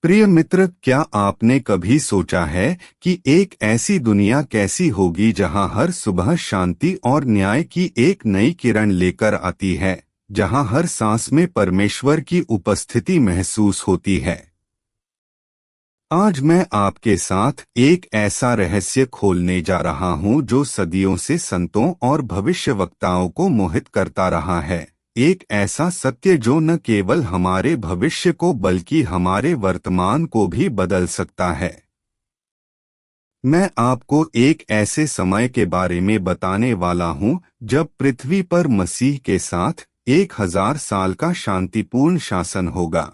प्रिय मित्र, क्या आपने कभी सोचा है कि एक ऐसी दुनिया कैसी होगी जहां हर सुबह शांति और न्याय की एक नई किरण लेकर आती है, जहां हर सांस में परमेश्वर की उपस्थिति महसूस होती है। आज मैं आपके साथ एक ऐसा रहस्य खोलने जा रहा हूं जो सदियों से संतों और भविष्यवक्ताओं को मोहित करता रहा है। एक ऐसा सत्य जो न केवल हमारे भविष्य को बल्कि हमारे वर्तमान को भी बदल सकता है। मैं आपको एक ऐसे समय के बारे में बताने वाला हूं जब पृथ्वी पर मसीह के साथ 1000 साल का शांतिपूर्ण शासन होगा।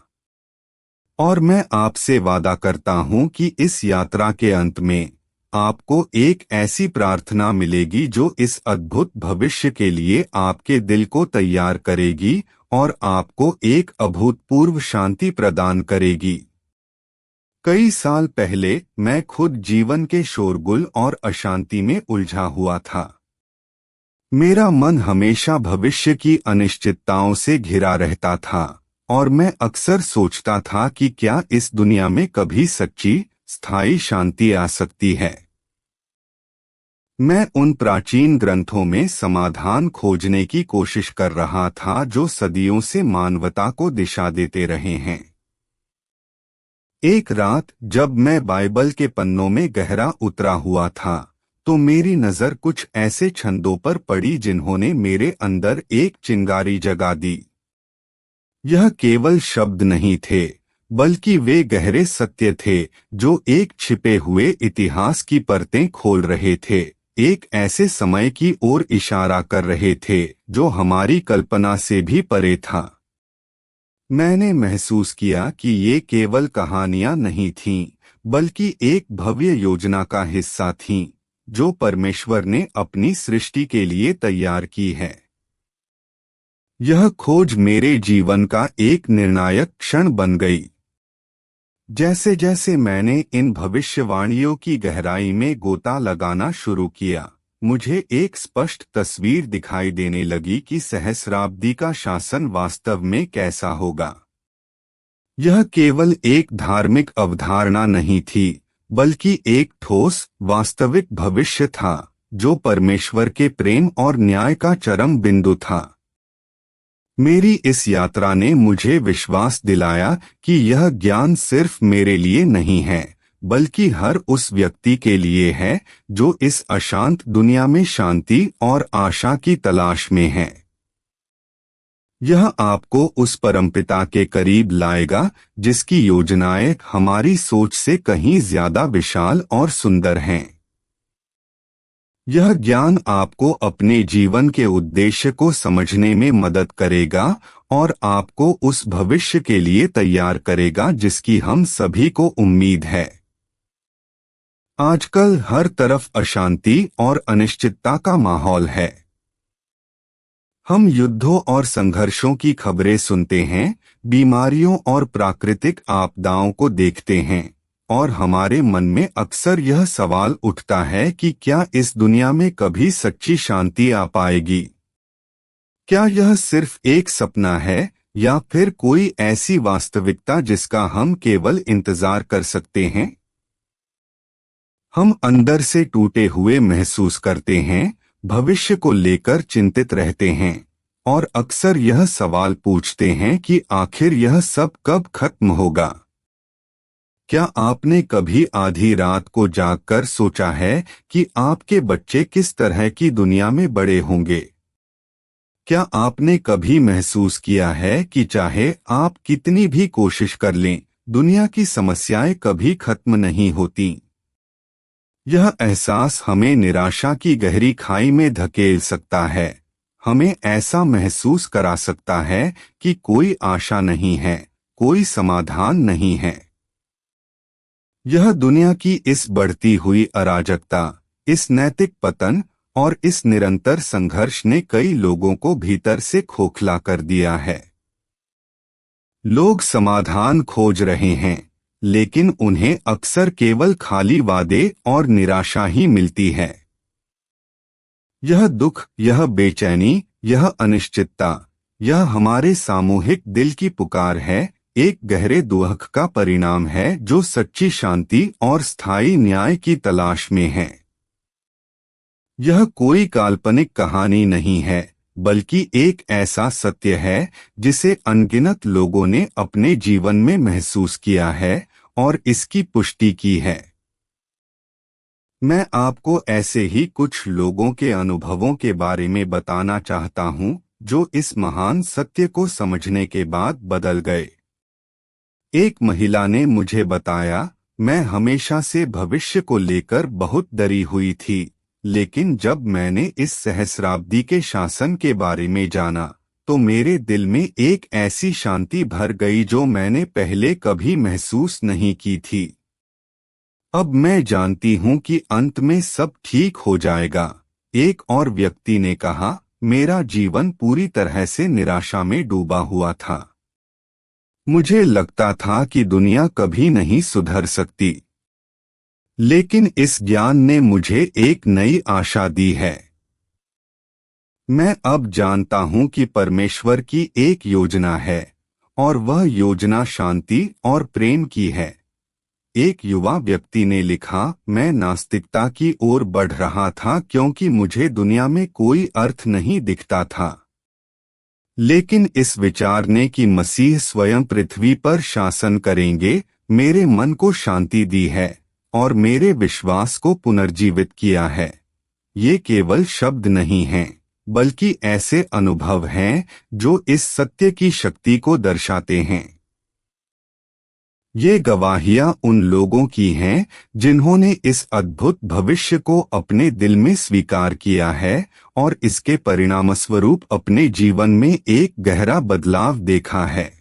और मैं आपसे वादा करता हूं कि इस यात्रा के अंत में आपको एक ऐसी प्रार्थना मिलेगी जो इस अद्भुत भविष्य के लिए आपके दिल को तैयार करेगी और आपको एक अभूतपूर्व शांति प्रदान करेगी। कई साल पहले मैं खुद जीवन के शोरगुल और अशांति में उलझा हुआ था। मेरा मन हमेशा भविष्य की अनिश्चितताओं से घिरा रहता था और मैं अक्सर सोचता था कि क्या इस दुनिया में कभी सच्ची, स्थायी शांति आ सकती है। मैं उन प्राचीन ग्रंथों में समाधान खोजने की कोशिश कर रहा था जो सदियों से मानवता को दिशा देते रहे हैं। एक रात जब मैं बाइबल के पन्नों में गहरा उतरा हुआ था, तो मेरी नजर कुछ ऐसे छंदों पर पड़ी जिन्होंने मेरे अंदर एक चिंगारी जगा दी। यह केवल शब्द नहीं थे, बल्कि वे गहरे सत्य थे जो एक छिपे हुए इतिहास की परतें खोल रहे थे, एक ऐसे समय की ओर इशारा कर रहे थे जो हमारी कल्पना से भी परे था। मैंने महसूस किया कि ये केवल कहानियां नहीं थीं, बल्कि एक भव्य योजना का हिस्सा थीं, जो परमेश्वर ने अपनी सृष्टि के लिए तैयार की है। यह खोज मेरे जीवन का एक निर्णायक क्षण बन गई। जैसे जैसे मैंने इन भविष्यवाणियों की गहराई में गोता लगाना शुरू किया, मुझे एक स्पष्ट तस्वीर दिखाई देने लगी कि सहस्राब्दी का शासन वास्तव में कैसा होगा। यह केवल एक धार्मिक अवधारणा नहीं थी, बल्कि एक ठोस, वास्तविक भविष्य था जो परमेश्वर के प्रेम और न्याय का चरम बिंदु था। मेरी इस यात्रा ने मुझे विश्वास दिलाया कि यह ज्ञान सिर्फ मेरे लिए नहीं है, बल्कि हर उस व्यक्ति के लिए है जो इस अशांत दुनिया में शांति और आशा की तलाश में है। यह आपको उस परमपिता के करीब लाएगा जिसकी योजनाएं हमारी सोच से कहीं ज्यादा विशाल और सुंदर हैं। यह ज्ञान आपको अपने जीवन के उद्देश्य को समझने में मदद करेगा और आपको उस भविष्य के लिए तैयार करेगा जिसकी हम सभी को उम्मीद है। आजकल हर तरफ अशांति और अनिश्चितता का माहौल है। हम युद्धों और संघर्षों की खबरें सुनते हैं, बीमारियों और प्राकृतिक आपदाओं को देखते हैं, और हमारे मन में अक्सर यह सवाल उठता है कि क्या इस दुनिया में कभी सच्ची शांति आ पाएगी? क्या यह सिर्फ एक सपना है या फिर कोई ऐसी वास्तविकता जिसका हम केवल इंतजार कर सकते हैं? हम अंदर से टूटे हुए महसूस करते हैं, भविष्य को लेकर चिंतित रहते हैं और अक्सर यह सवाल पूछते हैं कि आखिर यह सब कब खत्म होगा। क्या आपने कभी आधी रात को जागकर सोचा है कि आपके बच्चे किस तरह की दुनिया में बड़े होंगे? क्या आपने कभी महसूस किया है कि चाहे आप कितनी भी कोशिश कर लें, दुनिया की समस्याएं कभी खत्म नहीं होती? यह एहसास हमें निराशा की गहरी खाई में धकेल सकता है, हमें ऐसा महसूस करा सकता है कि कोई आशा नहीं है, कोई समाधान नहीं है। यह दुनिया की इस बढ़ती हुई अराजकता, इस नैतिक पतन और इस निरंतर संघर्ष ने कई लोगों को भीतर से खोखला कर दिया है। लोग समाधान खोज रहे हैं, लेकिन उन्हें अक्सर केवल खाली वादे और निराशा ही मिलती है। यह दुख, यह बेचैनी, यह अनिश्चितता, यह हमारे सामूहिक दिल की पुकार है, एक गहरे दुख का परिणाम है जो सच्ची शांति और स्थायी न्याय की तलाश में है। यह कोई काल्पनिक कहानी नहीं है, बल्कि एक ऐसा सत्य है जिसे अनगिनत लोगों ने अपने जीवन में महसूस किया है और इसकी पुष्टि की है। मैं आपको ऐसे ही कुछ लोगों के अनुभवों के बारे में बताना चाहता हूं जो इस महान सत्य को समझने के बाद बदल गए। एक महिला ने मुझे बताया, मैं हमेशा से भविष्य को लेकर बहुत डरी हुई थी, लेकिन जब मैंने इस सहस्राब्दी के शासन के बारे में जाना तो मेरे दिल में एक ऐसी शांति भर गई जो मैंने पहले कभी महसूस नहीं की थी। अब मैं जानती हूँ कि अंत में सब ठीक हो जाएगा। एक और व्यक्ति ने कहा, मेरा जीवन पूरी तरह से निराशा में डूबा हुआ था। मुझे लगता था कि दुनिया कभी नहीं सुधर सकती, लेकिन इस ज्ञान ने मुझे एक नई आशा दी है। मैं अब जानता हूं कि परमेश्वर की एक योजना है और वह योजना शांति और प्रेम की है। एक युवा व्यक्ति ने लिखा, मैं नास्तिकता की ओर बढ़ रहा था क्योंकि मुझे दुनिया में कोई अर्थ नहीं दिखता था, लेकिन इस विचार ने कि मसीह स्वयं पृथ्वी पर शासन करेंगे मेरे मन को शांति दी है और मेरे विश्वास को पुनर्जीवित किया है। ये केवल शब्द नहीं हैं, बल्कि ऐसे अनुभव हैं जो इस सत्य की शक्ति को दर्शाते हैं। ये गवाहियां उन लोगों की हैं जिन्होंने इस अद्भुत भविष्य को अपने दिल में स्वीकार किया है और इसके परिणामस्वरूप अपने जीवन में एक गहरा बदलाव देखा है।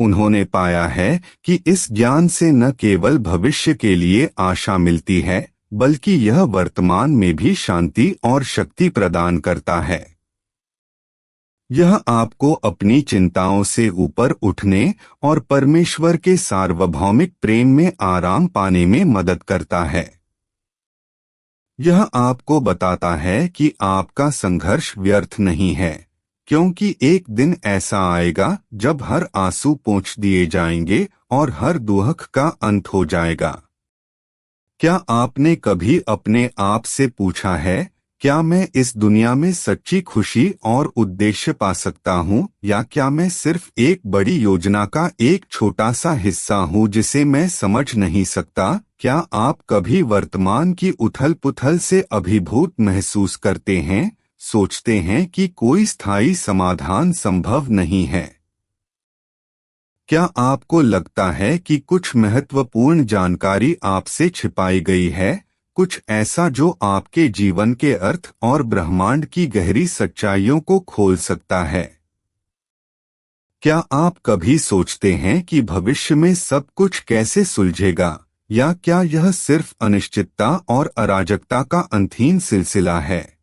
उन्होंने पाया है कि इस ज्ञान से न केवल भविष्य के लिए आशा मिलती है, बल्कि यह वर्तमान में भी शांति और शक्ति प्रदान करता है। यह आपको अपनी चिंताओं से ऊपर उठने और परमेश्वर के सार्वभौमिक प्रेम में आराम पाने में मदद करता है। यह आपको बताता है कि आपका संघर्ष व्यर्थ नहीं है, क्योंकि एक दिन ऐसा आएगा जब हर आंसू पोंछ दिए जाएंगे और हर दुख का अंत हो जाएगा। क्या आपने कभी अपने आप से पूछा है, क्या मैं इस दुनिया में सच्ची खुशी और उद्देश्य पा सकता हूँ, या क्या मैं सिर्फ एक बड़ी योजना का एक छोटा सा हिस्सा हूँ जिसे मैं समझ नहीं सकता? क्या आप कभी वर्तमान की उथल-पुथल से अभिभूत महसूस करते हैं, सोचते हैं कि कोई स्थायी समाधान संभव नहीं है? क्या आपको लगता है कि कुछ महत्वपूर्ण जानकारी आपसे छिपाई गई है, कुछ ऐसा जो आपके जीवन के अर्थ और ब्रह्मांड की गहरी सच्चाइयों को खोल सकता है? क्या आप कभी सोचते हैं कि भविष्य में सब कुछ कैसे सुलझेगा, या क्या यह सिर्फ अनिश्चितता और अराजकता का अंतहीन सिलसिला है?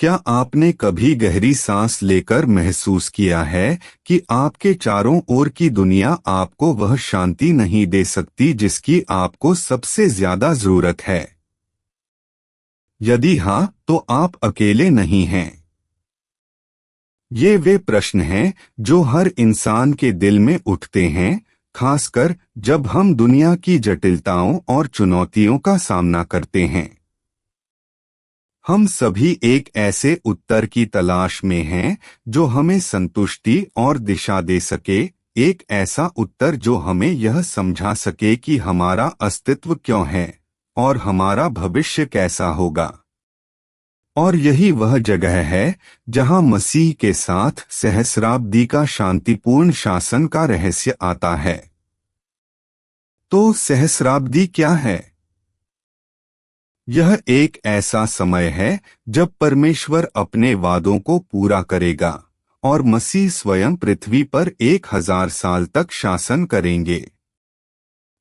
क्या आपने कभी गहरी सांस लेकर महसूस किया है कि आपके चारों ओर की दुनिया आपको वह शांति नहीं दे सकती जिसकी आपको सबसे ज्यादा जरूरत है? यदि हाँ, तो आप अकेले नहीं हैं। ये वे प्रश्न हैं जो हर इंसान के दिल में उठते हैं, खासकर जब हम दुनिया की जटिलताओं और चुनौतियों का सामना करते हैं। हम सभी एक ऐसे उत्तर की तलाश में हैं जो हमें संतुष्टि और दिशा दे सके, एक ऐसा उत्तर जो हमें यह समझा सके कि हमारा अस्तित्व क्यों है और हमारा भविष्य कैसा होगा। और यही वह जगह है जहां मसीह के साथ सहस्राब्दी का शांतिपूर्ण शासन का रहस्य आता है। तो सहस्राब्दी क्या है? यह एक ऐसा समय है जब परमेश्वर अपने वादों को पूरा करेगा और मसीह स्वयं पृथ्वी पर 1000 साल तक शासन करेंगे।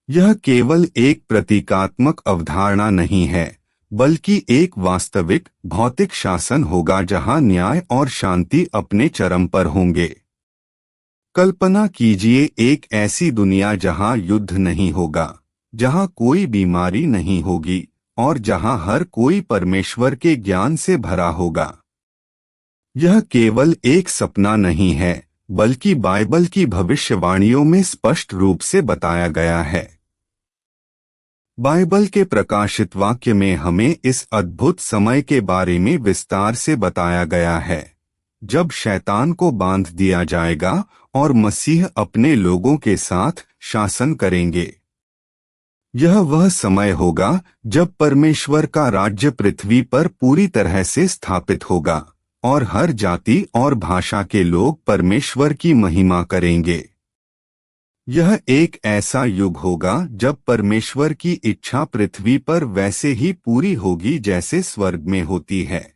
यह केवल एक प्रतीकात्मक अवधारणा नहीं है, बल्कि एक वास्तविक भौतिक शासन होगा जहां न्याय और शांति अपने चरम पर होंगे। कल्पना कीजिए एक ऐसी दुनिया जहां युद्ध नहीं होगा, जहां कोई बीमारी नहीं होगी और जहां हर कोई परमेश्वर के ज्ञान से भरा होगा। यह केवल एक सपना नहीं है, बल्कि बाइबल की भविष्यवाणियों में स्पष्ट रूप से बताया गया है। बाइबल के प्रकाशित वाक्य में हमें इस अद्भुत समय के बारे में विस्तार से बताया गया है, जब शैतान को बांध दिया जाएगा और मसीह अपने लोगों के साथ शासन करेंगे। यह वह समय होगा जब परमेश्वर का राज्य पृथ्वी पर पूरी तरह से स्थापित होगा और हर जाति और भाषा के लोग परमेश्वर की महिमा करेंगे। यह एक ऐसा युग होगा जब परमेश्वर की इच्छा पृथ्वी पर वैसे ही पूरी होगी जैसे स्वर्ग में होती है।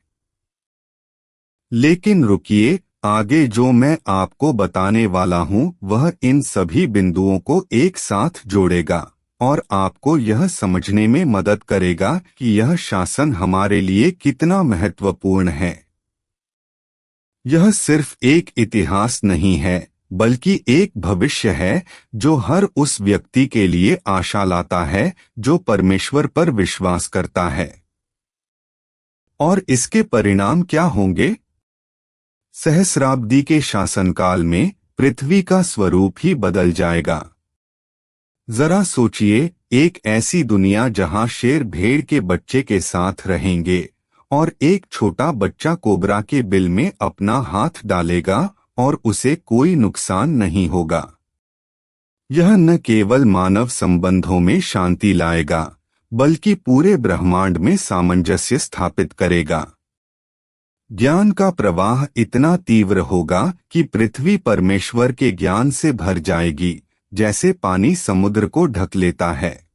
लेकिन रुकिए, आगे जो मैं आपको बताने वाला हूं वह इन सभी बिंदुओं को एक साथ जोड़ेगा और आपको यह समझने में मदद करेगा कि यह शासन हमारे लिए कितना महत्वपूर्ण है। यह सिर्फ एक इतिहास नहीं है, बल्कि एक भविष्य है जो हर उस व्यक्ति के लिए आशा लाता है जो परमेश्वर पर विश्वास करता है। और इसके परिणाम क्या होंगे? सहस्राब्दी के शासनकाल में पृथ्वी का स्वरूप ही बदल जाएगा। जरा सोचिए, एक ऐसी दुनिया जहां शेर भेड़ के बच्चे के साथ रहेंगे और एक छोटा बच्चा कोबरा के बिल में अपना हाथ डालेगा और उसे कोई नुकसान नहीं होगा। यह न केवल मानव संबंधों में शांति लाएगा, बल्कि पूरे ब्रह्मांड में सामंजस्य स्थापित करेगा। ज्ञान का प्रवाह इतना तीव्र होगा कि पृथ्वी परमेश्वर के ज्ञान से भर जाएगी, जैसे पानी समुद्र को ढक लेता है।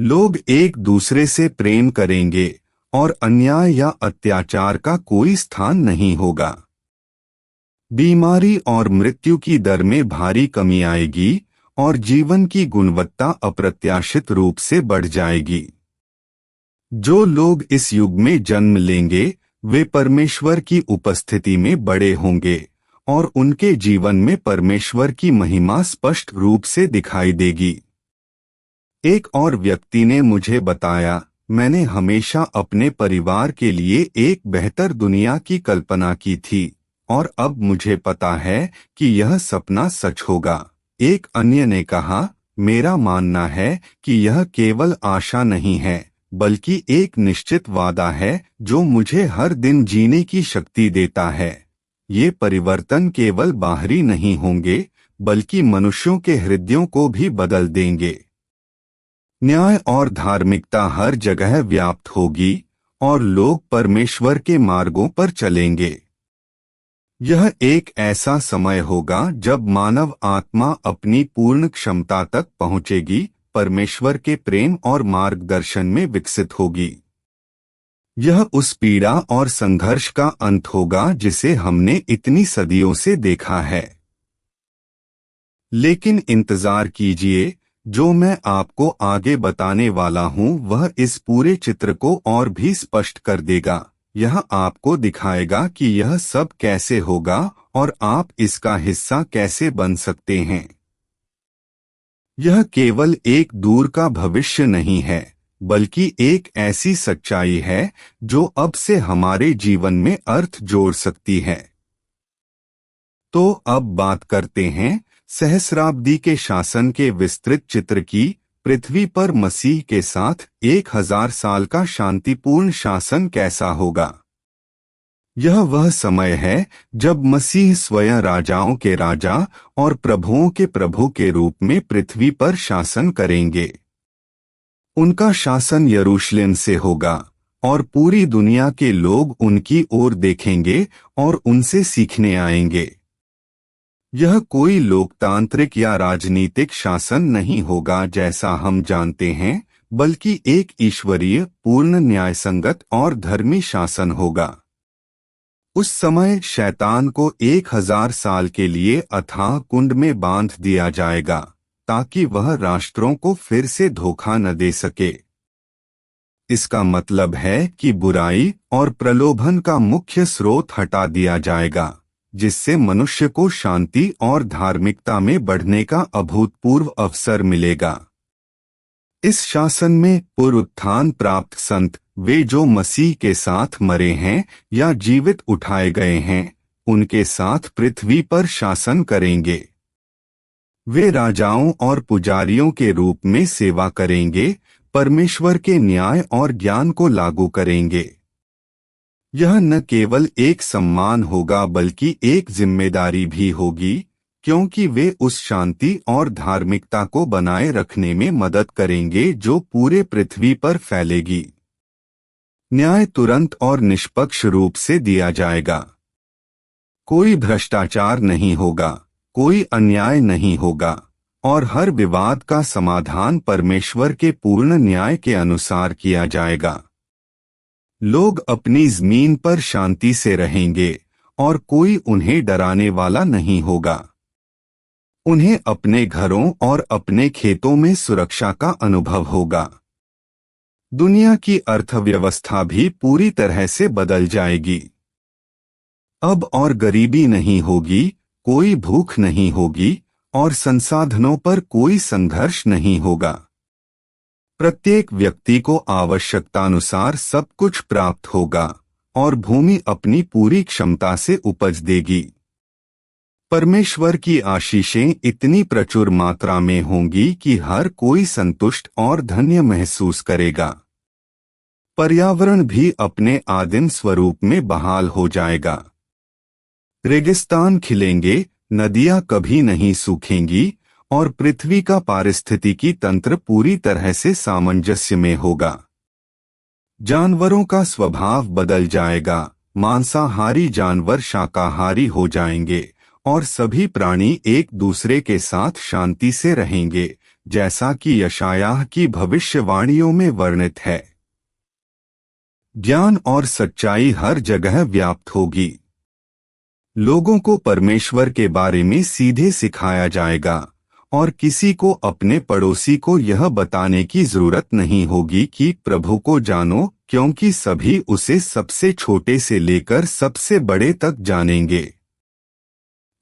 लोग एक दूसरे से प्रेम करेंगे और अन्याय या अत्याचार का कोई स्थान नहीं होगा। बीमारी और मृत्यु की दर में भारी कमी आएगी और जीवन की गुणवत्ता अप्रत्याशित रूप से बढ़ जाएगी। जो लोग इस युग में जन्म लेंगे वे परमेश्वर की उपस्थिति में बड़े होंगे और उनके जीवन में परमेश्वर की महिमा स्पष्ट रूप से दिखाई देगी। एक और व्यक्ति ने मुझे बताया, मैंने हमेशा अपने परिवार के लिए एक बेहतर दुनिया की कल्पना की थी और अब मुझे पता है कि यह सपना सच होगा। एक अन्य ने कहा, मेरा मानना है कि यह केवल आशा नहीं है, बल्कि एक निश्चित वादा है जो मुझे हर दिन जीने की शक्ति देता है। ये परिवर्तन केवल बाहरी नहीं होंगे, बल्कि मनुष्यों के हृदयों को भी बदल देंगे। न्याय और धार्मिकता हर जगह व्याप्त होगी और लोग परमेश्वर के मार्गों पर चलेंगे। यह एक ऐसा समय होगा जब मानव आत्मा अपनी पूर्ण क्षमता तक पहुंचेगी, परमेश्वर के प्रेम और मार्गदर्शन में विकसित होगी। यह उस पीड़ा और संघर्ष का अंत होगा जिसे हमने इतनी सदियों से देखा है। लेकिन इंतजार कीजिए, जो मैं आपको आगे बताने वाला हूं वह इस पूरे चित्र को और भी स्पष्ट कर देगा। यह आपको दिखाएगा कि यह सब कैसे होगा और आप इसका हिस्सा कैसे बन सकते हैं। यह केवल एक दूर का भविष्य नहीं है, बल्कि एक ऐसी सच्चाई है जो अब से हमारे जीवन में अर्थ जोड़ सकती है। तो अब बात करते हैं सहस्राब्दी के शासन के विस्तृत चित्र की। पृथ्वी पर मसीह के साथ 1000 साल का शांतिपूर्ण शासन कैसा होगा? यह वह समय है जब मसीह स्वयं राजाओं के राजा और प्रभुओं के प्रभु के रूप में पृथ्वी पर शासन करेंगे। उनका शासन यरूशलेम से होगा और पूरी दुनिया के लोग उनकी ओर देखेंगे और उनसे सीखने आएंगे। यह कोई लोकतांत्रिक या राजनीतिक शासन नहीं होगा जैसा हम जानते हैं, बल्कि एक ईश्वरीय, पूर्ण न्यायसंगत और धर्मी शासन होगा। उस समय शैतान को 1000 साल के लिए अथाह कुंड में बांध दिया जाएगा ताकि वह राष्ट्रों को फिर से धोखा न दे सके। इसका मतलब है कि बुराई और प्रलोभन का मुख्य स्रोत हटा दिया जाएगा, जिससे मनुष्य को शांति और धार्मिकता में बढ़ने का अभूतपूर्व अवसर मिलेगा। इस शासन में पुनरुत्थान प्राप्त संत, वे जो मसीह के साथ मरे हैं या जीवित उठाए गए हैं, उनके साथ पृथ्वी पर शासन करेंगे। वे राजाओं और पुजारियों के रूप में सेवा करेंगे, परमेश्वर के न्याय और ज्ञान को लागू करेंगे। यह न केवल एक सम्मान होगा बल्कि एक जिम्मेदारी भी होगी, क्योंकि वे उस शांति और धार्मिकता को बनाए रखने में मदद करेंगे जो पूरे पृथ्वी पर फैलेगी। न्याय तुरंत और निष्पक्ष रूप से दिया जाएगा। कोई भ्रष्टाचार नहीं होगा, कोई अन्याय नहीं होगा, और हर विवाद का समाधान परमेश्वर के पूर्ण न्याय के अनुसार किया जाएगा। लोग अपनी जमीन पर शांति से रहेंगे और कोई उन्हें डराने वाला नहीं होगा। उन्हें अपने घरों और अपने खेतों में सुरक्षा का अनुभव होगा। दुनिया की अर्थव्यवस्था भी पूरी तरह से बदल जाएगी। अब और गरीबी नहीं होगी, कोई भूख नहीं होगी और संसाधनों पर कोई संघर्ष नहीं होगा। प्रत्येक व्यक्ति को आवश्यकतानुसार सब कुछ प्राप्त होगा और भूमि अपनी पूरी क्षमता से उपज देगी। परमेश्वर की आशीषें इतनी प्रचुर मात्रा में होंगी कि हर कोई संतुष्ट और धन्य महसूस करेगा। पर्यावरण भी अपने आदिम स्वरूप में बहाल हो जाएगा। रेगिस्तान खिलेंगे, नदियां कभी नहीं सूखेंगी और पृथ्वी का पारिस्थितिकी तंत्र पूरी तरह से सामंजस्य में होगा। जानवरों का स्वभाव बदल जाएगा, मांसाहारी जानवर शाकाहारी हो जाएंगे और सभी प्राणी एक दूसरे के साथ शांति से रहेंगे, जैसा कि यशायाह की भविष्यवाणियों में वर्णित है। ज्ञान और सच्चाई हर जगह व्याप्त होगी। लोगों को परमेश्वर के बारे में सीधे सिखाया जाएगा और किसी को अपने पड़ोसी को यह बताने की जरूरत नहीं होगी कि प्रभु को जानो, क्योंकि सभी उसे सबसे छोटे से लेकर सबसे बड़े तक जानेंगे।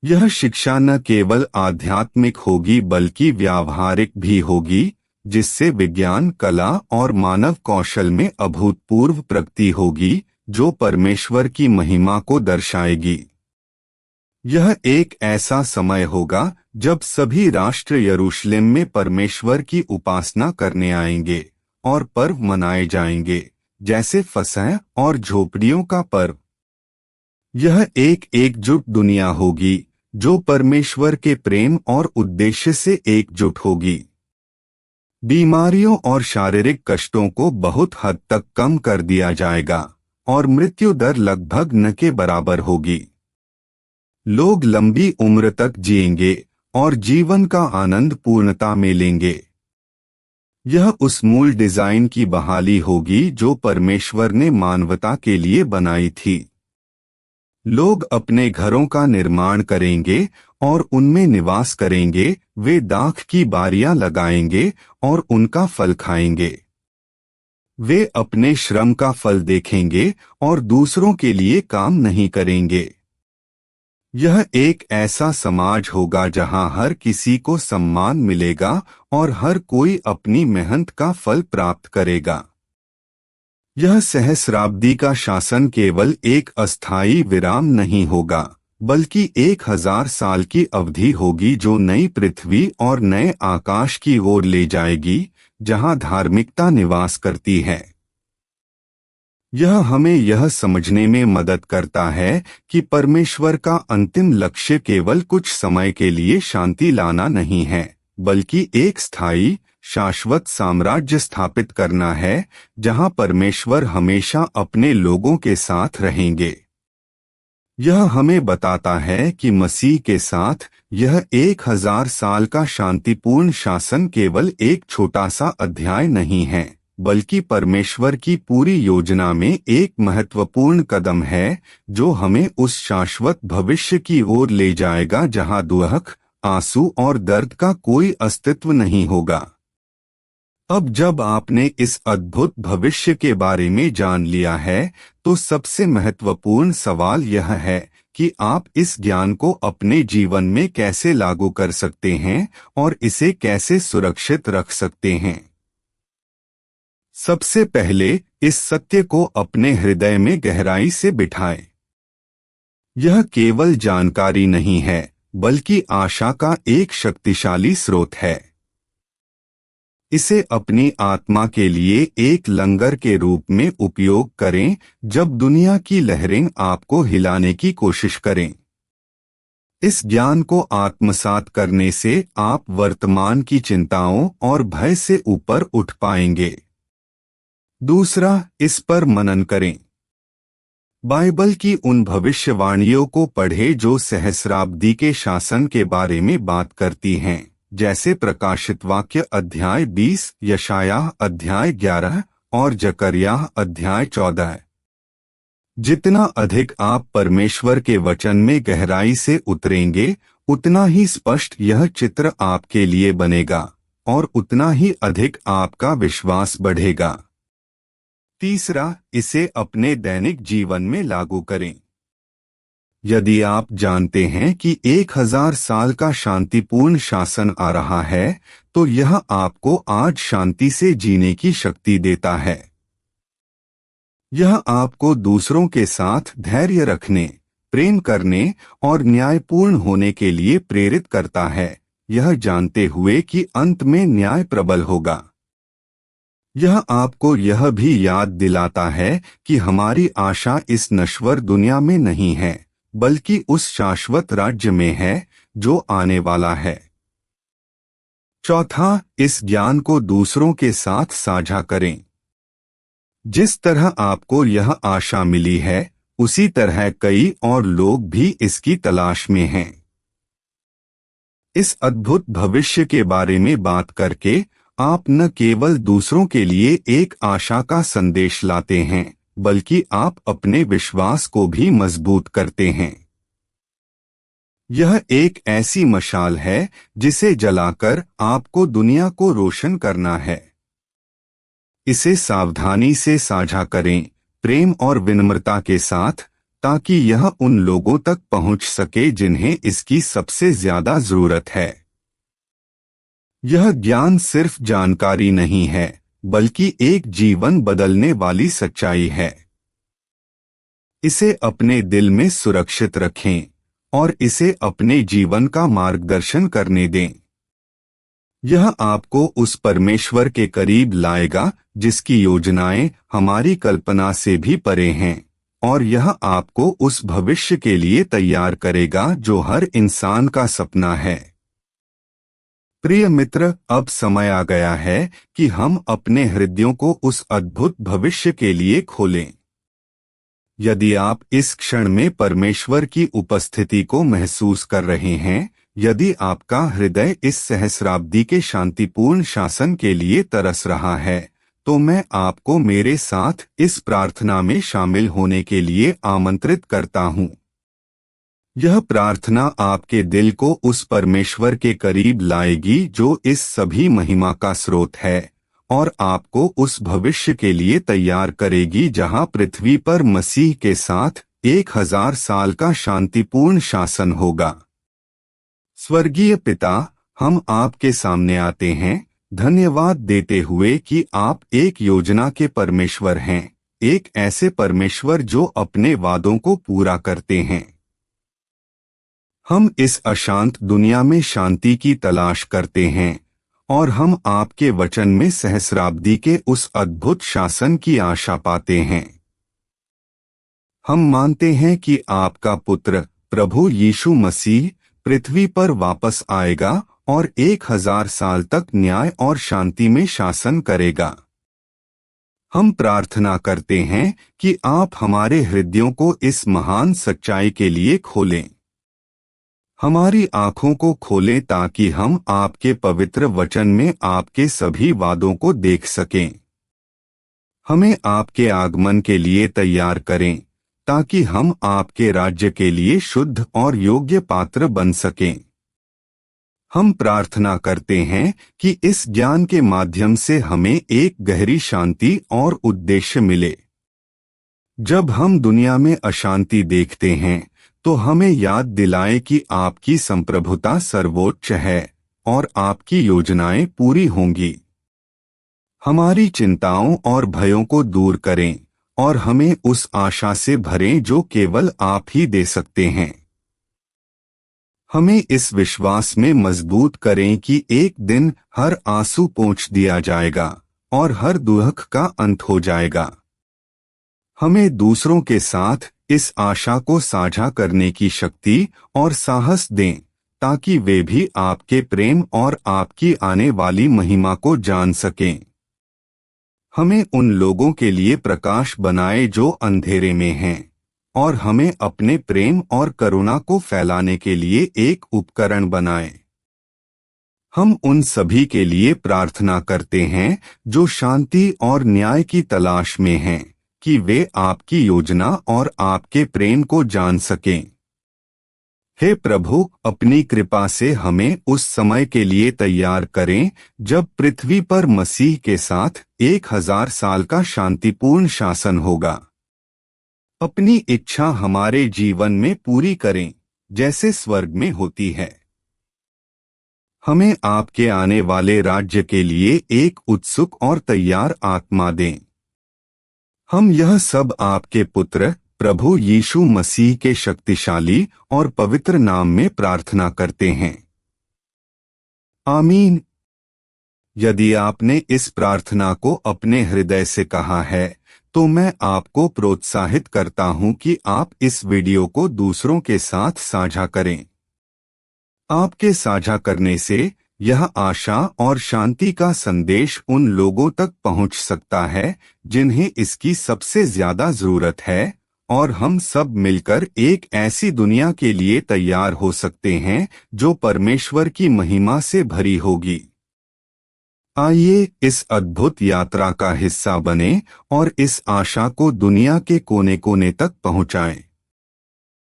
यह शिक्षा न केवल आध्यात्मिक होगी बल्कि व्यावहारिक भी होगी, जिससे विज्ञान, कला और मानव कौशल में अभूतपूर्व प्रगति होगी जो परमेश्वर की महिमा को दर्शाएगी। यह एक ऐसा समय होगा जब सभी राष्ट्र यरूशलेम में परमेश्वर की उपासना करने आएंगे और पर्व मनाए जाएंगे, जैसे फसह और झोपड़ियों का पर्व। यह एक एकजुट दुनिया होगी जो परमेश्वर के प्रेम और उद्देश्य से एकजुट होगी। बीमारियों और शारीरिक कष्टों को बहुत हद तक कम कर दिया जाएगा और मृत्यु दर लगभग न के बराबर होगी। लोग लंबी उम्र तक जिएंगे और जीवन का आनंद पूर्णता में लेंगे। यह उस मूल डिजाइन की बहाली होगी जो परमेश्वर ने मानवता के लिए बनाई थी। लोग अपने घरों का निर्माण करेंगे और उनमें निवास करेंगे। वे दाख की बारियां लगाएंगे और उनका फल खाएंगे। वे अपने श्रम का फल देखेंगे और दूसरों के लिए काम नहीं करेंगे। यह एक ऐसा समाज होगा जहां हर किसी को सम्मान मिलेगा और हर कोई अपनी मेहनत का फल प्राप्त करेगा। यह सहस्राब्दी का शासन केवल एक अस्थायी विराम नहीं होगा, बल्कि 1000 साल की अवधि होगी जो नई पृथ्वी और नए आकाश की ओर ले जाएगी, जहां धार्मिकता निवास करती है। यह हमें यह समझने में मदद करता है कि परमेश्वर का अंतिम लक्ष्य केवल कुछ समय के लिए शांति लाना नहीं है, बल्कि एक स्थायी, शाश्वत साम्राज्य स्थापित करना है, जहां परमेश्वर हमेशा अपने लोगों के साथ रहेंगे। यह हमें बताता है कि मसीह के साथ यह 1000 साल का शांतिपूर्ण शासन केवल एक छोटा सा अध्याय नहीं है, बल्कि परमेश्वर की पूरी योजना में एक महत्वपूर्ण कदम है जो हमें उस शाश्वत भविष्य की ओर ले जाएगा जहां दुख, आंसू और दर्द का कोई अस्तित्व नहीं होगा। अब जब आपने इस अद्भुत भविष्य के बारे में जान लिया है, तो सबसे महत्वपूर्ण सवाल यह है कि आप इस ज्ञान को अपने जीवन में कैसे लागू कर सकते हैं और इसे कैसे सुरक्षित रख सकते हैं। सबसे पहले इस सत्य को अपने हृदय में गहराई से बिठाएं। यह केवल जानकारी नहीं है, बल्कि आशा का एक शक्तिशाली स्रोत है। इसे अपनी आत्मा के लिए एक लंगर के रूप में उपयोग करें जब दुनिया की लहरें आपको हिलाने की कोशिश करें। इस ज्ञान को आत्मसात करने से आप वर्तमान की चिंताओं और भय से ऊपर उठ पाएंगे। दूसरा, इस पर मनन करें। बाइबल की उन भविष्यवाणियों को पढ़ें जो सहस्राब्दी के शासन के बारे में बात करती हैं, जैसे प्रकाशित वाक्य अध्याय 20, यशायाह अध्याय 11 और जकरियाह अध्याय 14। जितना अधिक आप परमेश्वर के वचन में गहराई से उतरेंगे, उतना ही स्पष्ट यह चित्र आपके लिए बनेगा और उतना ही अधिक आपका विश्वास बढ़ेगा। तीसरा, इसे अपने दैनिक जीवन में लागू करें। यदि आप जानते हैं कि 1000 साल का शांतिपूर्ण शासन आ रहा है, तो यह आपको आज शांति से जीने की शक्ति देता है। यह आपको दूसरों के साथ धैर्य रखने, प्रेम करने और न्यायपूर्ण होने के लिए प्रेरित करता है, यह जानते हुए कि अंत में न्याय प्रबल होगा। यह आपको यह भी याद दिलाता है कि हमारी आशा इस नश्वर दुनिया में नहीं है, बल्कि उस शाश्वत राज्य में है जो आने वाला है। चौथा, इस ज्ञान को दूसरों के साथ साझा करें। जिस तरह आपको यह आशा मिली है, उसी तरह कई और लोग भी इसकी तलाश में हैं। इस अद्भुत भविष्य के बारे में बात करके आप न केवल दूसरों के लिए एक आशा का संदेश लाते हैं, बल्कि आप अपने विश्वास को भी मजबूत करते हैं। यह एक ऐसी मशाल है जिसे जलाकर आपको दुनिया को रोशन करना है। इसे सावधानी से साझा करें, प्रेम और विनम्रता के साथ, ताकि यह उन लोगों तक पहुंच सके जिन्हें इसकी सबसे ज्यादा जरूरत है। यह ज्ञान सिर्फ जानकारी नहीं है, बल्कि एक जीवन बदलने वाली सच्चाई है। इसे अपने दिल में सुरक्षित रखें और इसे अपने जीवन का मार्गदर्शन करने दें। यह आपको उस परमेश्वर के करीब लाएगा जिसकी योजनाएं हमारी कल्पना से भी परे हैं, और यह आपको उस भविष्य के लिए तैयार करेगा जो हर इंसान का सपना है। प्रिय मित्र, अब समय आ गया है कि हम अपने हृदयों को उस अद्भुत भविष्य के लिए खोलें। यदि आप इस क्षण में परमेश्वर की उपस्थिति को महसूस कर रहे हैं, यदि आपका हृदय इस सहस्राब्दी के शांतिपूर्ण शासन के लिए तरस रहा है, तो मैं आपको मेरे साथ इस प्रार्थना में शामिल होने के लिए आमंत्रित करता हूँ। यह प्रार्थना आपके दिल को उस परमेश्वर के करीब लाएगी जो इस सभी महिमा का स्रोत है, और आपको उस भविष्य के लिए तैयार करेगी जहां पृथ्वी पर मसीह के साथ 1000 साल का शांतिपूर्ण शासन होगा। स्वर्गीय पिता, हम आपके सामने आते हैं, धन्यवाद देते हुए कि आप एक योजना के परमेश्वर हैं, एक ऐसे परमेश्वर जो अपने वादों को पूरा करते हैं। हम इस अशांत दुनिया में शांति की तलाश करते हैं, और हम आपके वचन में सहस्राब्दी के उस अद्भुत शासन की आशा पाते हैं। हम मानते हैं कि आपका पुत्र प्रभु यीशु मसीह पृथ्वी पर वापस आएगा और 1000 साल तक न्याय और शांति में शासन करेगा। हम प्रार्थना करते हैं कि आप हमारे हृदयों को इस महान सच्चाई के लिए खोलें। हमारी आंखों को खोलें ताकि हम आपके पवित्र वचन में आपके सभी वादों को देख सकें। हमें आपके आगमन के लिए तैयार करें, ताकि हम आपके राज्य के लिए शुद्ध और योग्य पात्र बन सकें। हम प्रार्थना करते हैं कि इस ज्ञान के माध्यम से हमें एक गहरी शांति और उद्देश्य मिले। जब हम दुनिया में अशांति देखते हैं, तो हमें याद दिलाए कि आपकी संप्रभुता सर्वोच्च है और आपकी योजनाएं पूरी होंगी। हमारी चिंताओं और भयों को दूर करें और हमें उस आशा से भरें जो केवल आप ही दे सकते हैं। हमें इस विश्वास में मजबूत करें कि एक दिन हर आंसू पोंछ दिया जाएगा और हर दुख का अंत हो जाएगा। हमें दूसरों के साथ इस आशा को साझा करने की शक्ति और साहस दें ताकि वे भी आपके प्रेम और आपकी आने वाली महिमा को जान सकें। हमें उन लोगों के लिए प्रकाश बनाए जो अंधेरे में हैं और हमें अपने प्रेम और करुणा को फैलाने के लिए एक उपकरण बनाएं। हम उन सभी के लिए प्रार्थना करते हैं जो शांति और न्याय की तलाश में हैं कि वे आपकी योजना और आपके प्रेम को जान सकें। हे प्रभु, अपनी कृपा से हमें उस समय के लिए तैयार करें जब पृथ्वी पर मसीह के साथ 1000 साल का शांतिपूर्ण शासन होगा। अपनी इच्छा हमारे जीवन में पूरी करें जैसे स्वर्ग में होती है। हमें आपके आने वाले राज्य के लिए एक उत्सुक और तैयार आत्मा दें। हम यह सब आपके पुत्र प्रभु यीशु मसीह के शक्तिशाली और पवित्र नाम में प्रार्थना करते हैं। आमीन। यदि आपने इस प्रार्थना को अपने हृदय से कहा है तो मैं आपको प्रोत्साहित करता हूं कि आप इस वीडियो को दूसरों के साथ साझा करें। आपके साझा करने से यह आशा और शांति का संदेश उन लोगों तक पहुंच सकता है जिन्हें इसकी सबसे ज्यादा जरूरत है, और हम सब मिलकर एक ऐसी दुनिया के लिए तैयार हो सकते हैं जो परमेश्वर की महिमा से भरी होगी। आइए इस अद्भुत यात्रा का हिस्सा बने और इस आशा को दुनिया के कोने कोने तक पहुंचाएं।